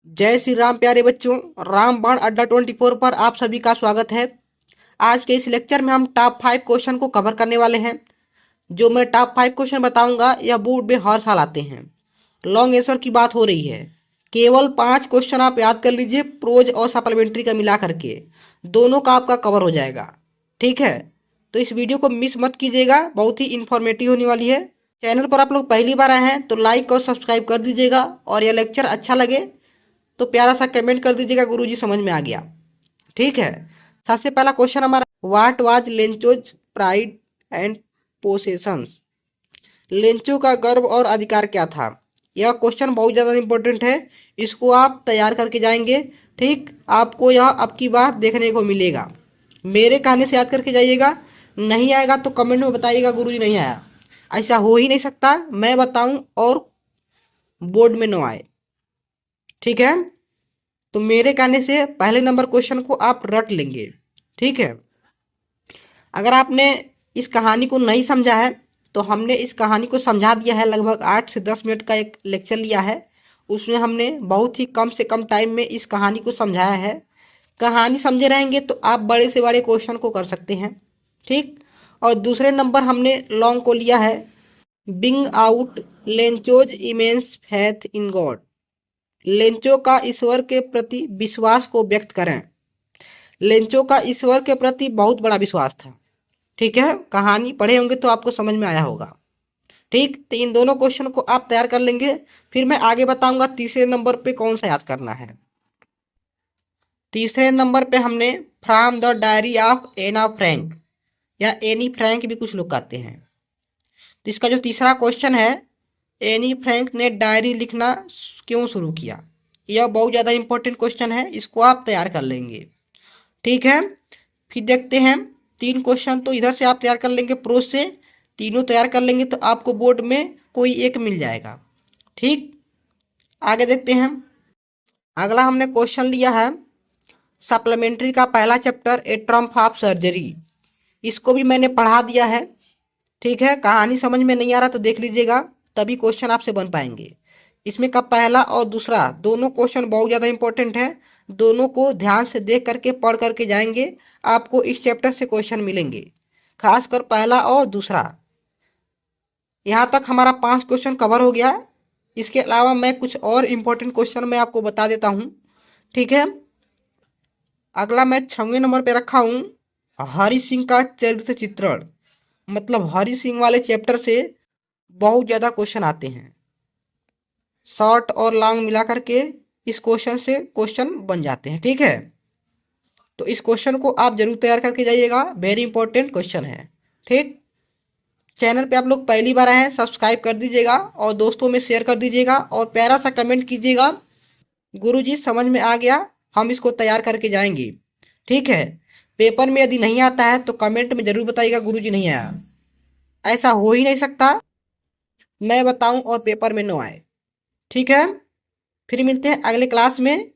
जय श्री राम प्यारे बच्चों। रामबाण अड्डा 24 पर आप सभी का स्वागत है। आज के इस लेक्चर में हम टॉप 5 क्वेश्चन को कवर करने वाले हैं। जो मैं टॉप 5 क्वेश्चन बताऊंगा यह बोर्ड में हर साल आते हैं। लॉन्ग आंसर की बात हो रही है। केवल 5 क्वेश्चन आप याद कर लीजिए, प्रोज और सप्लीमेंट्री का मिला करके दोनों का आपका कवर हो जाएगा। ठीक है, तो इस वीडियो को मिस मत कीजिएगा, बहुत ही इंफॉर्मेटिव होने वाली है। चैनल पर आप लोग पहली बार आए हैं तो लाइक और सब्सक्राइब कर दीजिएगा, और यह लेक्चर अच्छा लगे तो प्यारा सा कमेंट कर दीजिएगा, गुरुजी समझ में आ गया। ठीक है, सबसे पहला क्वेश्चन हमारा, what was Lencho's pride and possessions. Lencho का गर्व और अधिकार क्या था। यह क्वेश्चन बहुत ज़्यादा इंपॉर्टेंट है, इसको आप तैयार करके जाएंगे। ठीक, आपको यह अब की बार देखने को मिलेगा। मेरे कहने से याद करके जाइएगा, नहीं आएगा तो कमेंट में बताइएगा गुरुजी नहीं आया। ऐसा हो ही नहीं सकता, मैं बताऊं और बोर्ड में न आए। ठीक है, तो मेरे कहने से पहले नंबर क्वेश्चन को आप रट लेंगे। ठीक है, अगर आपने इस कहानी को नहीं समझा है तो हमने इस कहानी को समझा दिया है। लगभग 8 से 10 मिनट का एक लेक्चर लिया है, उसमें हमने बहुत ही कम से कम टाइम में इस कहानी को समझाया है। कहानी समझे रहेंगे तो आप बड़े से बड़े क्वेश्चन को कर सकते हैं। ठीक, और दूसरे नंबर हमने लॉन्ग को लिया है, bring out Lencho's immense faith in God. Lencho का ईश्वर के प्रति विश्वास को व्यक्त करें। लेंचो का ईश्वर के प्रति बहुत बड़ा विश्वास था। ठीक है, कहानी पढ़े होंगे तो आपको समझ में आया होगा। ठीक, तो इन दोनों क्वेश्चन को आप तैयार कर लेंगे, फिर मैं आगे बताऊंगा तीसरे नंबर पे कौन सा याद करना है। तीसरे नंबर पे हमने from the diary of Anne Frank, या एनी फ्रैंक भी कुछ लोग कहते हैं। तो इसका जो तीसरा क्वेश्चन है, एनी फ्रैंक ने डायरी लिखना क्यों शुरू किया, यह बहुत ज़्यादा इंपॉर्टेंट क्वेश्चन है, इसको आप तैयार कर लेंगे। ठीक है, फिर देखते हैं। 3 क्वेश्चन तो इधर से आप तैयार कर लेंगे, प्रोज से तीनों तैयार कर लेंगे तो आपको बोर्ड में कोई एक मिल जाएगा। ठीक, आगे देखते हैं। अगला हमने क्वेश्चन लिया है सप्लीमेंट्री का पहला chapter, A Trump of surgery. इसको भी मैंने पढ़ा दिया है। ठीक है, कहानी समझ में नहीं आ रहा तो देख लीजिएगा, तभी क्वेश्चन आपसे बन पाएंगे। इसमें का पहला और दूसरा दोनों क्वेश्चन बहुत ज़्यादा इंपॉर्टेंट है। दोनों को ध्यान से देख करके पढ़ करके जाएंगे, आपको इस चैप्टर से क्वेश्चन मिलेंगे, खासकर पहला और दूसरा। यहाँ तक हमारा 5 क्वेश्चन कवर हो गया। इसके अलावा मैं कुछ और इम्पोर्टेंट क्वेश्चन मैं आपको बता देता हूँ। ठीक है, अगला मैं 6वें नंबर पे रखा हूँ हरि सिंह का चरित्र चित्रण। मतलब हरि सिंह वाले चैप्टर से बहुत ज़्यादा क्वेश्चन आते हैं, शॉर्ट और लॉन्ग मिला करके इस क्वेश्चन से क्वेश्चन बन जाते हैं। ठीक है, तो इस क्वेश्चन को आप जरूर तैयार करके जाइएगा, वेरी इंपॉर्टेंट क्वेश्चन है। ठीक, चैनल पे आप लोग पहली बार आए हैं, सब्सक्राइब कर दीजिएगा और दोस्तों में शेयर कर दीजिएगा, और प्यारा सा कमेंट कीजिएगा, गुरुजी समझ में आ गया, हम इसको तैयार करके जाएंगे। ठीक है, पेपर में यदि नहीं आता है तो कमेंट में जरूर बताइएगा गुरुजी नहीं आया। ऐसा हो ही नहीं सकता, मैं बताऊं और पेपर में न आए। ठीक है, फिर मिलते हैं अगले क्लास में।